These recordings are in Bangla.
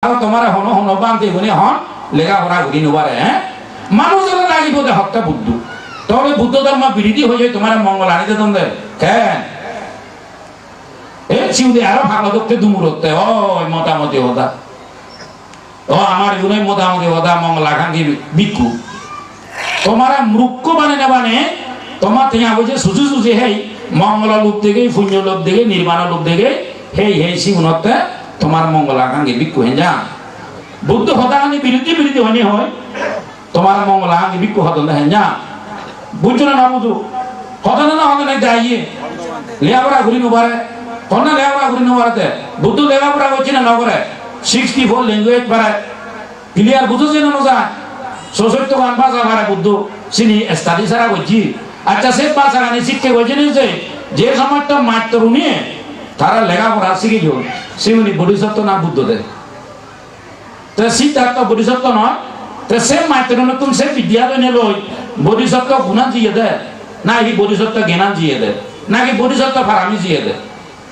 আর তোমার হন হন বান্ধে গুনে হন লেখাপড়া করি নবারে হ্যাঁ মানুষের লাগিব দে হত্যা বুদ্ধ তবে বুদ্ধ ধর্ম বিরোধী হয়ে যায় তোমার মঙ্গল আনিতে তোমাদের কেন এ চিউদে আরো ভালো দেখতে দুমুরতে ও মোটামুটি হতা ও আমার গুনে মোটামুটি হতা মঙ্গল আকাঙ্ক্ষী ভিক্ষু তোমার মূর্খ বানে না বানে তোমার থেকে বলছে সুচু সুচি হেই মঙ্গল লোক থেকে পুণ্য লোক থেকে নির্মাণ লোক থেকে হেই হেই সিগুণতে তোমার মঙ্গল আকাঙ্ক্ষী ভিক্ষু হেন যা বুদ্ধ হতাহানি বিরোধী বিরোধী হয়নি হয় তোমার মঙ্গল আকাঙ্ক্ষী ভিক্ষু হত হেন যা বুঝছো না বুঝো হতো না হতো না যাইয়ে লেখাপড়া ঘুরি নবারে কন্যা লেখাপড়া ঘুরি নবারেতে বুদ্ধ লেখাপড়া করছি না নগরে 64 ল্যাঙ্গুয়েজ পারে ক্লিয়ার বুঝোছে না যায় সশক্ত গান ভাষা পারে বুদ্ধ চিনি স্টাডি ছাড়া করছি আচ্ছা সে ভাষা গানে শিখতে করছে নিয়েছে যে সময়টা মাত্র নিয়ে তারা লেখাপড়া শিখে গেল সেগুলি বোধিসত্ত্ব না বুদ্ধ দেয় তো সিদ্ধার্থ বোধিসত্ত্ব নয় তো সে মাত্র তুমি সে বিদ্যালয় নিল বোধিসত্ত্ব গুণা জিয়ে দেয় না কি বোধিসত্ত্ব জ্ঞান জিয়ে দেয় নাকি বোধিসত্ত্ব ফারামি জিয়ে দেয়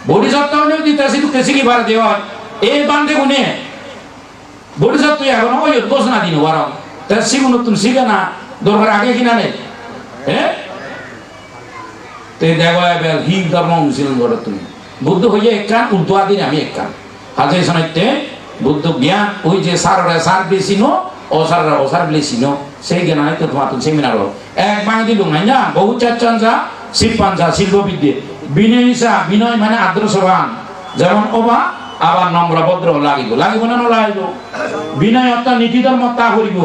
বোধিসত্ত্ব দিতে শিখি ভার দেওয়া হয় এই বান্ধে গুনে বোধিসত্ত্ব এখন ওই ঘোষণা দিন ওরা তা শিখুন তুমি শিখে না দরকার আগে কিনা নেই হ্যাঁ তো দেখো এবার হিং ধর্ম অনুশীলন করো তুমি বুদ্ধ হইয়া এক কান উর্দু আদিন আমি এক কান হাজে শোনাইতে বুদ্ধ জ্ঞান ওই যে সাররা সার বেশি নো অসাররা অসার বেশি নো সেই জ্ঞান তো তোমার তুমি সেমিনার হলো এক বাঙালি দিল না না বহু চারচানসা শিল্পানসা শিল্পবিদ্যে বিনয়সা বিনয় মানে আদর্শবান যেমন ওবা আবার নম্র ভদ্র লাগিব লাগিব না লাগিব বিনয় অর্থাৎ নীতি ধর্ম তা করিব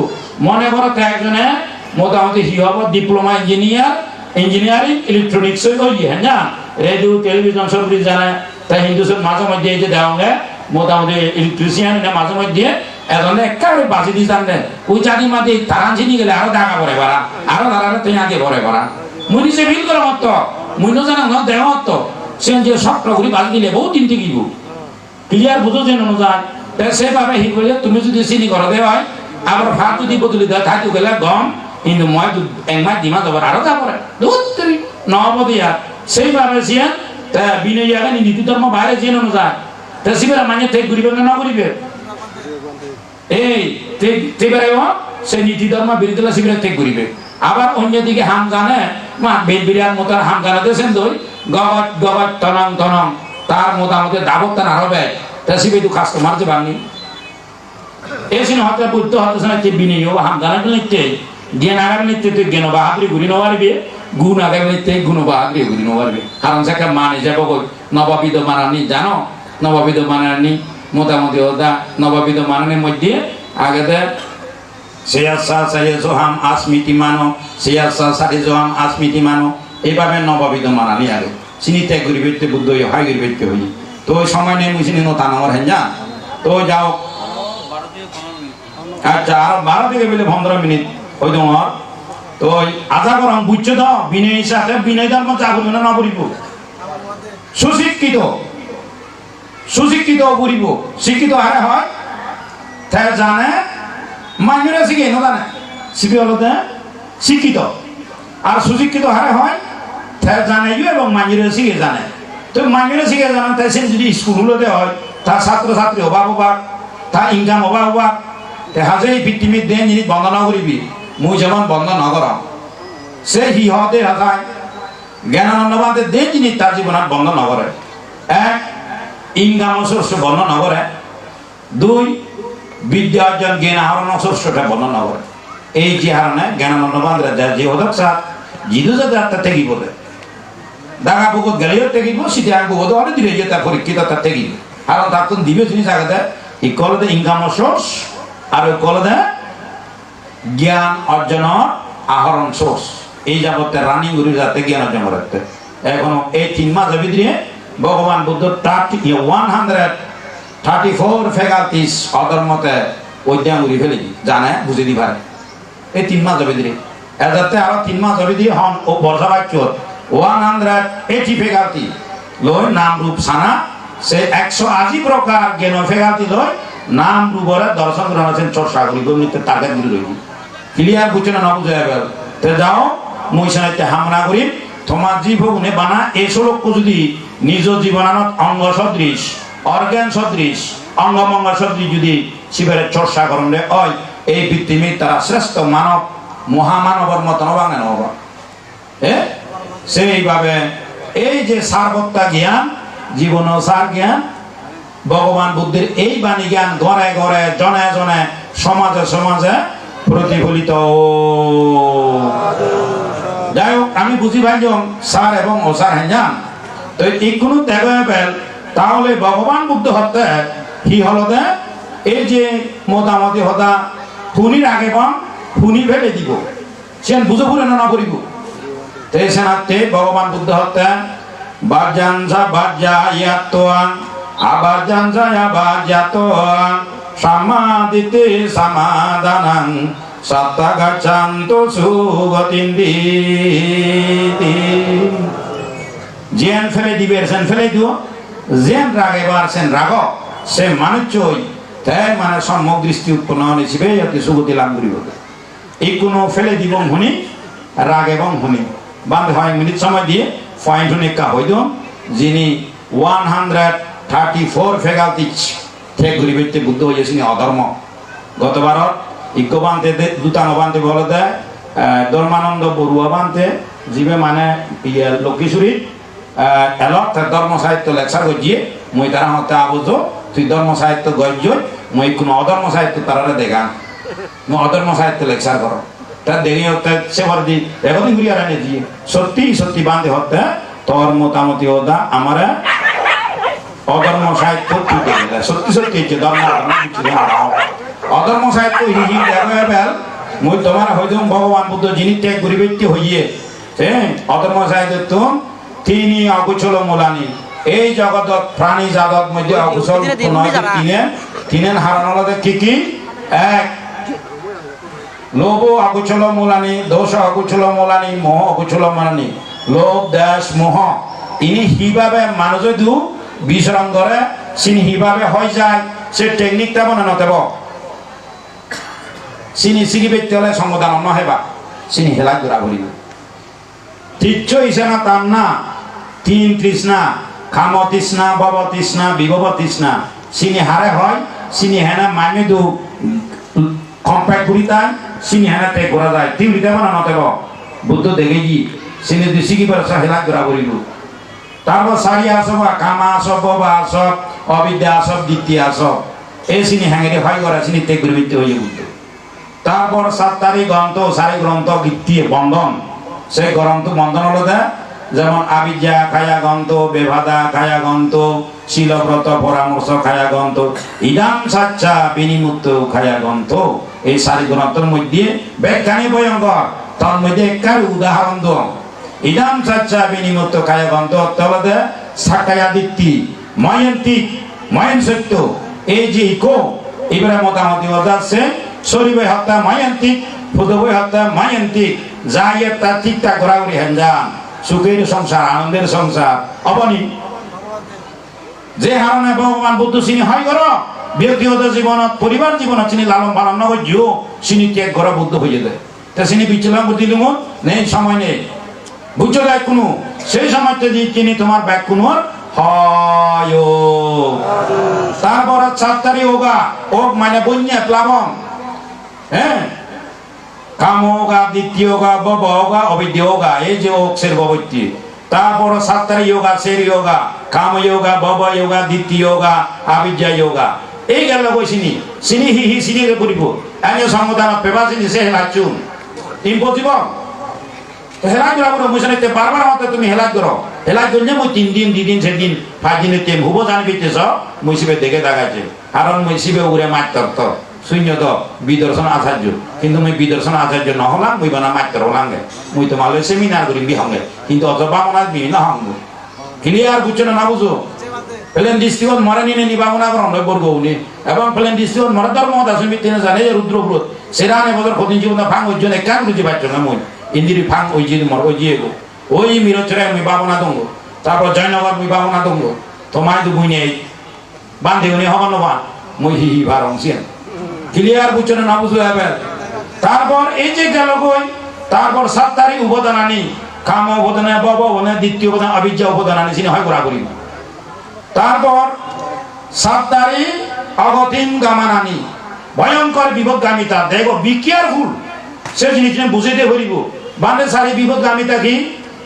মনে করো একজনে মোটামুটি হি হব ডিপ্লোমা ইঞ্জিনিয়ারিং ইলেকট্রনিক্স ওই হ্যাঁ না রেডিও টেলিভিশন সব কিছু জানে তাই হিন্দুসের মাঝে মধ্যে এই যে দেওয়া মোটামুটি ইলেকট্রিশিয়ান মাঝে মধ্যে এজনে একেবারে বাজি দিয়ে জানলেন ওই চাকরি মাঝে তারান চিনি গেলে আরো টাকা পরে পারা আরো তারা তেনাকে পরে পারা মুই নিজে ফিল করে মত মুই জানা ন দেওয়া মত সে যে সব প্রকৃতি বাজি দিলে বহু দিন থেকে ক্লিয়ার বুঝো যে অনুযায়ী সেভাবে হি বলে তুমি যদি চিনি করে দেওয়া হয় আবার ভাত যদি বদলি দেওয়া থাকি গেলে গম কিন্তু মই একমাস দিমা দেবার আরো তারপরে দুই নবদিয়া সেইভাবে সিয়ান বিনয় জায়গা নীতি ধর্ম বাইরে যে অনুযায়ী তা শিবের মানে ঠিক ঘুরিবে না ঘুরিবে এই তেবারে সে নীতি ধর্ম বিরোধী শিবিরে ঠিক ঘুরিবে আবার অন্যদিকে হাম জানে মা বিরিয়ান মতো হাম জানা দিয়েছেন দই গগত গগত তনং তনং তার মোটামুটি দাবত তার হবে তা শিবে তো কাস্টমার যে বাঙি এসে হতে বুদ্ধ হতে শোনাচ্ছে বিনয় হাম জানা নিতে জ্ঞান আগার নিতে তুই জ্ঞান বাহাদুরি ঘুরি নবারবে গুণ আগার নিতে গুণ বাহাদুরি ঘুরি নবারবে কারণ সেটা মানে যাব নববিধ মানানি জানো নববিধ মানানি মোটামুটি ওটা নববিধ মানানির মধ্যে আগেতে সেয়াসা সাইয়েসো হাম আসমিতি মানো সেয়াসা সারিজো হাম আসমিতি মানো এইভাবে নববিধ মানানি আগে চিনিতে ঘুরিবে বুদ্ধ হাই ঘুরিবে হই তো ওই সময় নেই মুছিনি নতা নমর হেন যা তো যাও আচ্ছা আর 12 থেকে বলে 15 মিনিট ওই তোমার তো আশা করম বুঝছো তো বিনয় সাথে বিনয় ধর্ম চা করিব না করিব সুশিক্ষিত সুশিক্ষিত করিব শিক্ষিত হারে হয় তাই জানে মানুষরা শিখে না জানে শিখে হলো শিক্ষিত আর সুশিক্ষিত হারে হয় তাই জানে এবং মানুষরা শিখে জানে তো মানুষরা শিখে জানে তাই সে যদি স্কুলগুলোতে হয় তার ছাত্রছাত্রী অভাব অভাব তার ইনকাম অভাব অভাব হাজে পৃথিবীর দেন জিনিস বন্ধ না করিবি মুই যেমন বন্ধ ন কর সে হি হতে হাজায় জ্ঞানানন্দবাদের দেন জিনিস তার জীবনত বন্ধ ন করে এক ইনকাম সোর্স বন্ধ ন করে দুই বিদ্যা অর্জন জ্ঞান আহরণ সোর্সটা বন্ধ ন করে এই যে হারণে জ্ঞানানন্দবাদরা যে হদক সাথ জিদু যাতে আত্মা তেগিব দাগা বুকত গেলেও তেগিব সিটে আর বুকত অনেক দিলে যে তার পরীক্ষিত তার তেগিব কারণ তার তো দিবে জিনিস আগে ই কলতে ইনকাম সোর্স আর ওই কলতে জ্ঞান অর্জন আহরণ সোর্স এই যাবতে রানিং গুরু যাতে জ্ঞান অর্জন করতে এখনো এই 3 মাসের ভিতরে ভগবান বুদ্ধ 134 ফ্যাকাল্টিস অধর্মতে অধ্যয়ন করে ফেলে জানে বুঝে দি পারে এই 3 মাসের ভিতরে এদাতে আরো 3 মাসের ভিতরে হন ও বর্ষা বাক্য 180 ফ্যাকাল্টি লয় নাম রূপ সানা সে 180 প্রকার জ্ঞান ফ্যাকাল্টি লয় নাম রূপরে দর্শন গ্রহণ আছেন চর্চা করি গণিতের টাকা দিয়ে রইবি ক্লিয়ার বুঝছে না বুঝে যাবে তো যাও মই সাইতে হামনা করি তোমার জীবনে বানা এই শ্লোক যদি নিজ জীবনানত অঙ্গ সদৃশ অর্গান সদৃশ অঙ্গমঙ্গ সবজি যদি শিবের চর্চা করলে ওই এই পৃথিবীর তারা শ্রেষ্ঠ মানব মহামানবর মতন বাঙে নব সেইভাবে এই যে সারবত্তা জ্ঞান জীবন সার জ্ঞান ভগবান বুদ্ধের এই বাণী জ্ঞান ঘরে ঘরে জনে জনে সমাজে সমাজে প্রতিফলিত। যাই হোক আমি বুঝি ভাই সার এবং অসার হ্যাঁ তো এই কোনো দেখা পেল তাহলে ভগবান বুদ্ধ হতে কি হল দে এই যে মোটামুটি হতা খুনির আগে পাম খুনি ফেলে দিব সে বুঝে পুরে না করিব তাই সেনাতে ভগবান বুদ্ধ হতে বাজানসা বাজা ইয়াতোয়াং আবাজানসা আবাজাতোয়াং সমাদিতে সমাদানাং সত্তাগাচ্ছান্তো সুগতিন্দি জেন ফেলে দিবে সেন ফেলে দিও জেন রাগেবার সেন রাগ সে মানুষই তাই মানে সম্যক দৃষ্টি উৎপন্ন হিসেবে অতি সুগতি লাভ করিব এই কোনো ফেলে দিব শুনি রাগ এবং শুনি বান্ধ 5 মিনিট সময় দিয়ে পয়েন্ট কা হইদ যিনি 134 ফেগালতি ঠেক ঘুরিবেতে বুদ্ধ হয়েছেন অধর্ম গতবার ইজ্ঞবান্তে দুতাঙ্গবান্তে বলে দেয় ধর্মানন্দ বড়ুয়া বান্তে জীবে মানে লক্ষ্মীশ্বরী এলক ধর্ম সাহিত্য লেকচার গজিয়ে মই তারা হতে আবদ্ধ তুই ধর্ম সাহিত্য গজ্য মই কোনো অধর্ম সাহিত্য তারা দেখা মই অধর্ম সাহিত্য লেকচার করো তার দেখে হতে সেবার দি রেকর্ডিং ঘুরিয়ে রানে দিয়ে সত্যি সত্যি বান্ধে হতে তোর মোটামুটি ওদা আমার অধর্ম সাহিত্য সত্যি সত্যি ধর্ম অধর্ম সাহিত্য হিহি দেখা মই তোমার হয়তো ভগবান বুদ্ধ যিনি ত্যাগ গরিবৃত্তি হইয়ে হ্যাঁ অধর্ম সাহিত্য তিনি অকুশল মূলানি এই জগৎ প্রাণী জগৎ মধ্যে অকুশল তিনেন হারানোর কি কি এক লোভ অকুশল মূলানি দোষ অকুশল মূলানি মোহ অকুশল মূলানি লোভ দেশ মোহ ইনি হিভাবে মানুষ যদি বিচরণ করে চিনি হিভাবে হয়ে যায় সে টেকনিকটা মনে নতেব চিনি চিকি পেতে হলে সংবিধান নহেবা চিনি হেলা ঘোরা ঘুরিব তিচ্ছ ইসানা তাম না তিন তৃষ্ণা খাম তৃষ্ণা বব তৃষ্ণা বিভব তৃষ্ণা চিনি হারে হয় চিনি হেনা মানে দু কম্পেয়ার করি তাই চিনি হেনা তে ঘোরা যায় তিউরিতে মানে নতেব বুদ্ধ দেখে কি চিনি দু চিকি পেরে হেলা ঘোরা ঘুরিব তারপর সারি আসব কামা আসব ববা আসব অবিদ্যা আসব দ্বিতীয় আসব এই চিনি হ্যাঙ্গে হয় করা চিনি তে ঘুরিবৃত্তি হয়ে বুদ্ধ তারপর 7 তারিখ গ্রন্থ সারি গ্রন্থ গীতি বন্ধন সেই গ্রন্থ বন্ধন হলো যেমন আবিদ্যা খায়া গ্রন্থ বেভাদা খায়া গ্রন্থ শিলব্রত পরামর্শ খায়া গ্রন্থ ইদাম সাচ্চা বিনিমুক্ত খায়া গ্রন্থ এই সারি গ্রন্থের মধ্যে ব্যাখ্যানি ভয়ঙ্কর তার মধ্যে একটার উদাহরণ দো ইদাম সাচ্চা বিনিমুক্ত খায়া গ্রন্থ অর্থাৎ সাকায়া দিত্তি ময়ন্তিক ময়ন সত্য এই যে ইকো এবারে মোটামুটি আছে শরীরে হত্যা মায়ান্তিক ফুদবই হত্যা মায়ান্তিক যাইয়ে তার ঠিকঠাক ঘোরাঘুরি হেনজান সুখের সংসার আনন্দের সংসার অবনি যে হারণে ভগবান বুদ্ধ চিনি হয় করো ব্যক্তিগত জীবনত পরিবার জীবনত চিনি লালন পালন নগর জিও চিনি ত্যাগ ঘর বুদ্ধ হয়ে যায় তা চিনি বিচলাম বুদ্ধিলুম নেই সময় নেই বুঝছো দেখ কোনো সেই সময়তে যে চিনি তোমার ব্যাগ কোনো হয় তারপর 7 তারিখ ওগা ওক মানে বন্যা প্লাবন হ্যাঁ কামোগা দ্বিতীয়গা ববগা অবিদ্যগা এই যে অক্ষের ববত্তি তারপর 7 তারিখ যোগা সের যোগা কাম যোগা বব যোগা দ্বিতীয় যোগা আবিদ্যা যোগা এই গেল কইছিনি চিনি হি হি চিনি রে পড়িব আনিও সংবিধান পেপা চিনি সে হেলাচুন ইম্পসিবল হেলা করা মুসলিতে বারবার মতে তুমি হেলা করো হেলা করলে মই 3 দিন 2 দিন 3 দিন 5 দিনে টেম হবো জানবিতেছ মুসিবে দেখে দাগাছে কারণ মুসিবে উড়ে মাত্র তো শূন্য তো বিদর্শন আচার্য কিন্তু মই বিদর্শন আচার্য নহলাম মই বানা মাত্র হলাঙ্গে মই তো মালে সেমিনার করি বিহঙ্গে কিন্তু অত বামনা বি না হঙ্গ ক্লিয়ার বুঝছো না বুঝো প্লেন ডিস্ট্রিক্ট মরানি নি বামনা করন বর্গ উনি এবং প্লেন ডিস্ট্রিক্ট মরা ধর্ম দাসন বিতেনে জানে রুদ্রব্রত সেরানে বদর খদিন জীবন ফাং ওজন একান বুঝি পাচ্ছ না মই ইন্দিরি ফাং ওই জি মর ওই জিয়ে গো ওই মিরচরে মই বামনা দঙ্গ তারপর জয়নগর মই বামনা দঙ্গ তোমায় দু বুইনে বান্ধে উনি হবন না মই হি হি ভারং সিন ক্লিয়ার বুঝছো না বুঝো এবার তারপর এই যে গেল কই তারপর 7 তারিখ উপাদান আনি কাম উপাদান বব বনে দ্বিতীয় উপাদান অবিদ্যা উপাদান আনি চিনি হয় করা করি তারপর 7 তারিখ অগতিম গামানানি ভয়ঙ্কর বিপদগামিতা দেখো বি কেয়ারফুল সে জিনিস বুঝাইতে পারিব বান্দে সারি বিপদগামিতা কি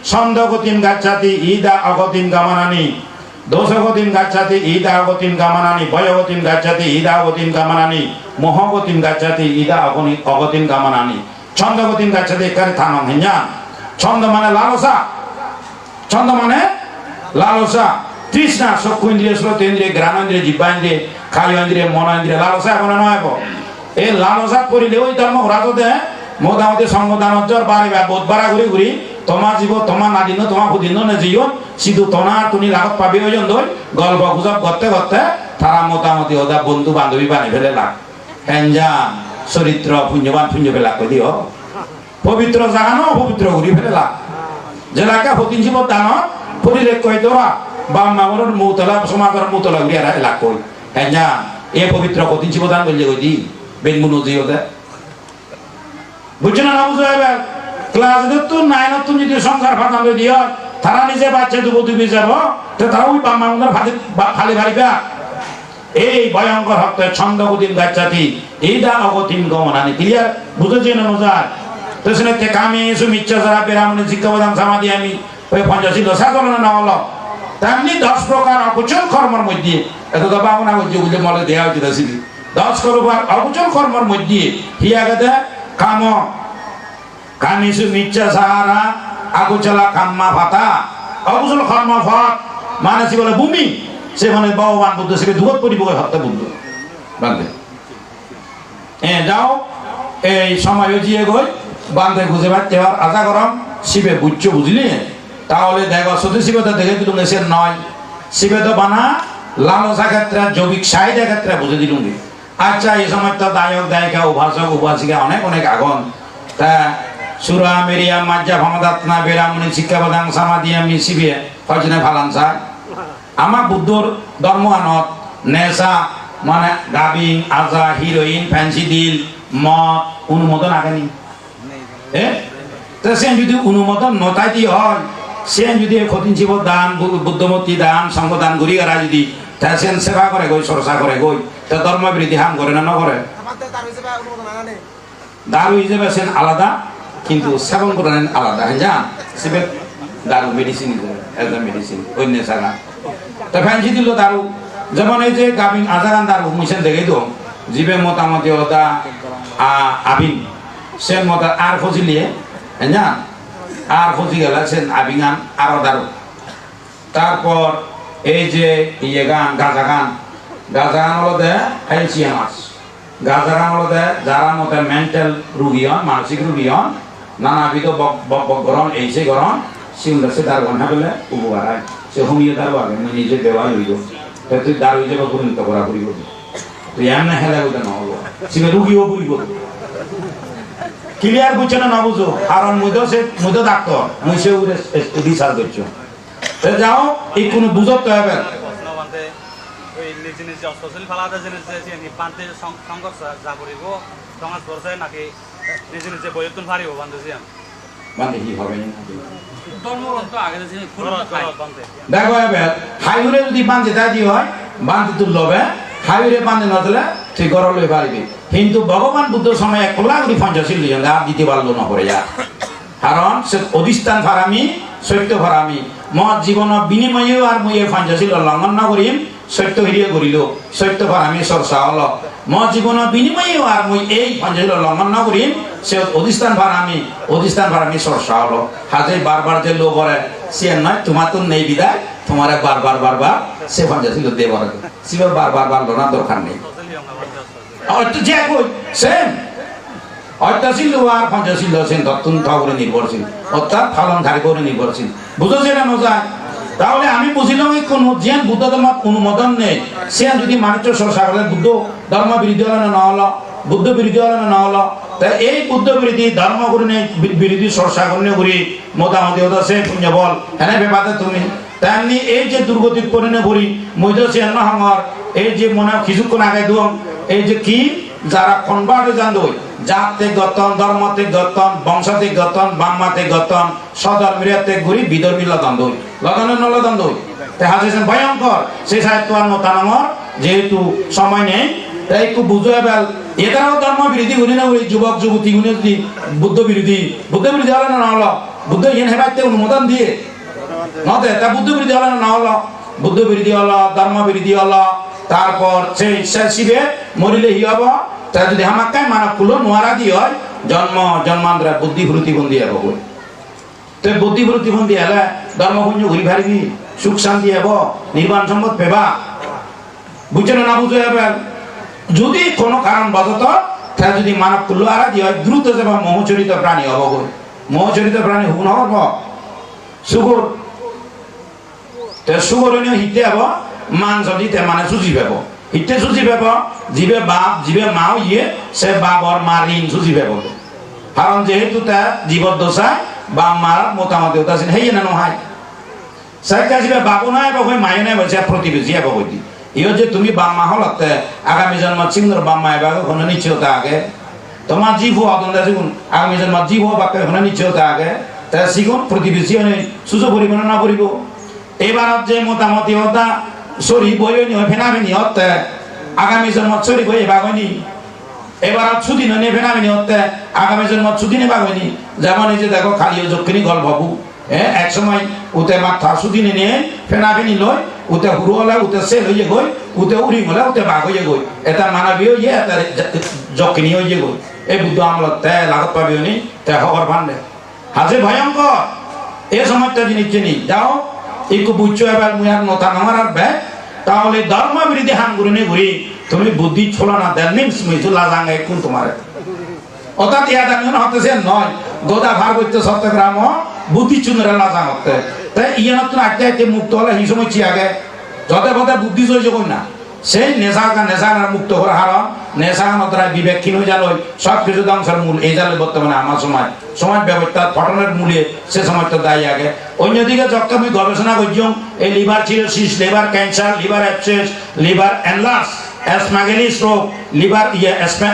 ছন্দগতিম গাচ্ছাতি ইদা অগতিম গামানানি দোষগতিম গাচ্ছাতি ইদা অগতিম গামানানি ভয়গতিম গাচ্ছাতি ইদা অগতিম গামানানি মোহগতিম গাচ্ছাতি ইদা অগতিম গামানানি ছন্দগতিম গাচ্ছাতি একারে থানং হেঞ্জা ছন্দ মানে লালসা ছন্দ মানে লালসা তৃষ্ণা চক্ষু ইন্দ্রিয় শ্রোত ইন্দ্রিয় ঘ্রাণ ইন্দ্রিয় জিহ্বা ইন্দ্রিয় খায় ইন্দ্রিয় মন ইন্দ্রিয় লালসা এখন নয় এই লালসা করিলে ওই ধর্ম ঘোরাতে মোটামুটি সংগদান অজ্জর বাড়ি বোধ বাড়া ঘুরি ঘুরি তোমার জীব তোমার না দিন তোমার সুদিন না জীবন শুধু তোনা তুমি লাগত পাবি ওই জন্য গল্প গুজব করতে করতে তারা মোটামুটি ওদের বন্ধু বান্ধবী বানিয়ে ফেলে লাগ হ্যাঞ্জান চরিত্র পুণ্যবান পুণ্য ফেলা করে দিও পবিত্র জাগানো পবিত্র ঘুরি ফেলে লাগ জেলাকা হতিন জীব দান পরিলেখ কই তোরা বা মামরের মুতলা সমাজের মুতলা ঘুরি আর লাগ কই হ্যাঞ্জান এ পবিত্র হতিন জীব দান বললে কই দি বেনগুনো জিও দে বুঝছো না বুঝো এবার ক্লাস তো নাইনত তুমি যদি সংসার ফাটানো দিও তারা নিজে বাচ্চা দুবো দুবি যাব তো তারা ওই বাম্মাদের ফালি ফালিবা এই ভয়ঙ্কর হত্যা ছন্দগতিম গাচ্ছাতি এইটা অগতিম গমনানি ক্লিয়ার বুঝেছি না নজার তো শুনে তে কামে সুমিচ্ছা সারা বেরামনে শিক্ষাবদান সমাধি আমি ওই পঞ্চশীল সাধন না হলো তেমনি 10 প্রকার অকুচল কর্মের মধ্যে এত তো বামনা যেগুলো মলে দেওয়া উচিত আছে 10 প্রকার অকুচল কর্মের মধ্যে হিয়াগতে কাম কামিসু মিচ্ছা সাহারা আগুচলা কাম্মা ভাতা অকুচল কর্ম ফত মানসি বলে ভূমি সে মানে ভগবান বুদ্ধ সে দুঃখ পরিব হত্যা বুদ্ধ বান্ধে যাও এই সময় জিয়ে গই বান্ধে খুঁজে পাচ্ছে আশা করম শিবে বুঝছো বুঝলি তাহলে দেখো সতী শিবতা দেখে দিল সে নয় শিবে তো বানা লালসা ক্ষেত্রে জৈবিক সাহিত্যের ক্ষেত্রে বুঝে দিলুম আচ্ছা এই সময় তো দায়ক দায়িকা উপাসক উপাসিকা অনেক অনেক আগন তা সুরা মেরিয়া মাজ্জা ভমদাত্না বেরামুনি শিক্ষাবদাং সামাদিয়া মিশিবে হজনে ফালানসা আমার বুদ্ধর ধর্ম আনত নেশা মানে গাবি আজা হিরোইন ফ্যান্সি দিল মদ অনুমোদন আগেনি তো সে যদি অনুমোদন নতাই দিয়ে হয় সে যদি ক্ষতিন জীব দান বুদ্ধমূর্তি দান সঙ্গ দান ঘুরি করা যদি তা সে সেবা করে গই চর্চা করে গই তা ধর্ম বিরোধী হাম করে না নকরে দারু হিসেবে সে আলাদা কিন্তু সেবন করেন আলাদা হ্যাঁ সে দারু মেডিসিন এজ এ মেডিসিন অন্য সারা তা ফ্যান্সি দিল দারু যেমন এই যে গাবিন আজাগান দারু মিশন দেখে তো জীবে মোটামুটি ওটা আবিন সে মতো আর ফজিলিয়ে হ্যাঁ আর ফজি গেল সে আবিগান আরো দারু তারপর এই যে ইয়ে গান গাঁজা গান হলো দে হেলসিয়া মাছ গাঁজা গান হলো দে যারা মতো মেন্টাল রুগী হন মানসিক রুগী হন নানাবিধ গরম এই সে গরম সিউন্ডা সে দারু না পেলে উপকার হয় সে হুমিয়ে দারু আগে মুই নিজে ব্যবহার হইব তুই দারু হিসেবে পরিণত করা করিব তুই এমন হেলা কথা নহব সে রুগীও বলিব ক্লিয়ার বুঝছে না বুঝো কারণ মুই তো ডাক্তার মুই সে রিসার্চ করছো যাও এই কোনো বুঝত তো হবে দেখো এবার হাইওয়ে যদি বান্ধে তাই হয় বান্ধে তুলবে হাইওয়ে বান্ধে নতলে তুই গড় লই পারবি কিন্তু ভগবান বুদ্ধ সময় খোলা করি পঞ্চশীল আর দিতে পারলো না করে যা কারণ সে অধিষ্ঠান ফারামি সত্য ফারামি মত জীবন বিনিময়ে আর মুই পঞ্চশীল লঙ্ঘন না করিম সত্য হিরিয়ে করিল সত্য ফারামি চর্চা হল মত জীবন বিনিময়ে আর মুই এই পঞ্চশীল লঙ্ঘন না করিম সে অধিষ্ঠান ফারামি চর্চা হলো হাজে বারবার যে লোক করে সে নয় তোমার তো নেই বিদায় তোমার বারবার সে পঞ্চশীল দেব শিব বারবার না দরকার নেই অর্থাশীল আর পঞ্চশীল করে নির্ভরশীল অর্থাৎ ফালনকারী করে নির্ভরশীল বুঝেছে না নজায় তাহলে আমি বুঝিলাম কোন যে বুদ্ধ ধর্ম অনুমোদন নেই সে যদি মানুষ চর্চা করলে বুদ্ধ ধর্ম বিরোধী হলো না হলো বুদ্ধ বিরোধী হলো না হলো তাই এই বুদ্ধ বিরোধী ধর্ম করে বিরোধী চর্চা করে করি মোটামুটি ওটা সে পুণ্য বল হ্যাঁ ব্যাপারে তুমি তেমনি এই যে দুর্গতির পরিণে করি মধ্য সে নহর এই যে মনে কিছুক্ষণ আগে দুম এই যে কি যারা কনভার্টে জান দই জাতে গতন ধর্মতে গতন বংশতে গতন বাম্মাতে গতন সধর্মীতে ঘুরি বিধর্মী লদন দই লদনের নলদন দই তে হাজেছেন ভয়ঙ্কর সেই সাহিত্য আর নতানমর যেহেতু সময় নেই তাই একটু বুঝো এবার এটাও ধর্ম বিরোধী গুলি না ওই যুবক যুবতী গুলি যদি বুদ্ধ বিরোধী হলো না হলো বুদ্ধ ইয়েন হেবাইতে অনুমোদন দিয়ে নদে তা বুদ্ধ বিরোধী হলো না হলো বুদ্ধ বিরোধী হলো ধর্ম বিরোধী হলো তারপর সেই শিবে মরিলে হি হব তা যদি হামাক্কায় মানব কুলো নোয়ারা দিয়ে হয় জন্মান্তরে বুদ্ধি প্রতিবন্ধী হব তো বুদ্ধি প্রতিবন্ধী হলে ধর্মপুঞ্জ ঘুরি ভারিবি সুখ শান্তি হব নির্বাণ সম্পদ পেবা বুঝছো না বুঝো এবার যদি কোনো কারণ বশত তা যদি মানব কুলো আরা দিয়ে হয় দ্রুত যাবা মোহচরিত প্রাণী হব মোহচরিত প্রাণী হুন হব সুগর তে সুগরণীয় হিতে হব মান যদি তে মানে সুজি পাব হিতে সুজি পাব জীবে বাপ জীবে মাও ইয়ে সে বাবর মা ঋণ সুজি পাব কারণ যেহেতু তা জীবদ্দশায় বাপ মার মোটামুটি ওটা আছেন হেই না নহাই সাইকা জীবে বাবু নয় বা ওই মায় নয় বলছে প্রতিবেশী হব বইটি ইয়ে যে তুমি বাপ মা হলতে আগামী জন্ম চিংড় বাপ মা এবার কোনো নিশ্চয়তা আগে তোমার জীব হতন আগামী জন্ম জীব বাক্যে কোনো নিশ্চয়তা আগে তা শিখুন প্রতিবেশী নেই সুযোগ পরিমাণ না পড়িব এবার যে মোটামুটি ওটা সরি বইনি ফেনাফেনি হতে আগামী জন্ম সরি বই বাগনি এবার ছুটি নে ফেনাফেনি হতে আগামী জন্ম ছুটি নে বাগনি যেমন এই যে দেখো খালি যক্ষিণী গল্প বাবু এক সময় উতে মাথা ছুটি নিয়ে ফেনাফেনি লয় উতে হুরু হলে উতে সেল হয়ে গই উতে উড়ি হলে উতে বাঘ হয়ে গই এটা মানবীয় ইয়ে এটা যক্ষিণী হয়ে গই এই বুদ্ধ আমলত তে লাগত পাবিও নি তে খবর পান্ডে হাজে ভয়ঙ্কর এই সময়টা জিনিস চিনি যাও একটু বুঝছো এবার মুই আর নতা নামার আর বে তাহলে ধর্ম বিরোধী হান গুরুনে ঘুরি তুমি বুদ্ধি ছোলা না দ্যাট মিন্স মুইছো লাজাঙ্গা কোন তোমার অর্থাৎ ইয়া দামিন হতেছে নয় গোদা ভার করতে সত্যগ্রাম বুদ্ধি চুনরা লাজাং হতে তাই ইয়া নতুন আটকে মুক্ত হলে এই সময় চি আগে যতে পথে বুদ্ধি চলছে কই না সেই নেশা মুক্ত করা হারণ নেশা নতরা বিবেকহীন হয়ে গেল সব কিছু ধ্বংসের মূল এই জালে বর্তমানে আমার সমাজ ব্যবস্থা ফটনের মূলে সে সময়টা দায়ী আগে অন্যদিকে যখন আমি গবেষণা করছি এই liver cirrhosis liver cancer liver abscess liver enlarge অ্যাসমাগেলিস রোগ লিভার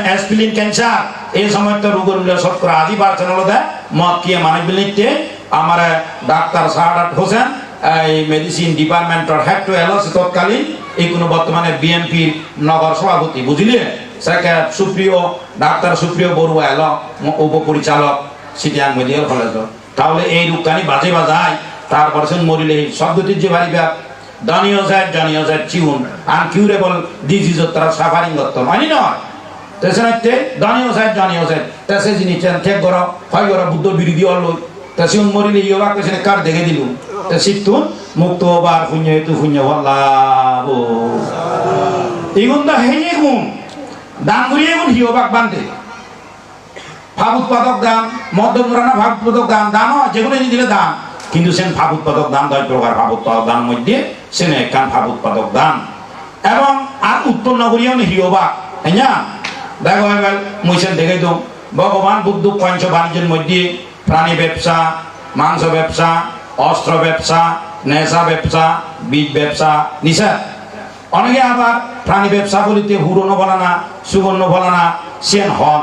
অ্যাসপিলিন ক্যান্সার এই সময়টা রোগের মূল্য শতকরা আজই বাড়ছে হলো দেয় মত কি মানে বিলিতে আমার ডাক্তার সাহাদাত হোসেন এই মেডিসিন ডিপার্টমেন্টের হেড টু এলস তৎকালীন এই কোনো বর্তমানে বিএনপির নগর সভাপতি বুঝলে সেকে সুপ্রিয় ডাক্তার সুপ্রিয় বড়ুয়া এলো উপপরিচালক সিটিয়াং মেডিকেল কলেজ তাহলে এই রূপকানি বাজে বাজায় তারপর সে মরিলে শব্দটির যে ভারী ব্যাপ জনিওজাইট চিউন আনকিউরেবল ডিজিজ তারা সাফারিং করতো মানি নয় তেসে জনিওজাইট তেসে জিনিস ঠিক করো হয় করো বুদ্ধ বিরোধী হল তেসে মরিলে ইয়োগা কেসে কার দেখে দিল তেসিতুন মুক্ত বার পুণ্য হেতু পুণ্য ভাল্লাহ এগুন তো হেয়ে গুণ দান করিয়ে গুণ হিয়োবাক বান্ধে ভাব উৎপাদক দান মধ্যমরানা ভাব উৎপাদক দান হয় যেগুলো দিলে দান কিন্তু সেন ভাব উৎপাদক দান 10 প্রকার ভাব উৎপাদক দান মধ্যে সেন একখান ভাব উৎপাদক দান এবং আর উৎপন্ন করিয়েও হিয়োবাক তাই না দেখো এবার মুইসেন দেখে তো ভগবান বুদ্ধ পঞ্চ বাণিজ্যের মধ্যে প্রাণী ব্যবসা মাংস ব্যবসা অস্ত্র ব্যবসা নেশা ব্যবসা বীজ ব্যবসা নিষেধ অনেকে আবার প্রাণী ব্যবসা বলিতে হুরনো বলে না সুবর্ণ বলে না সেন হন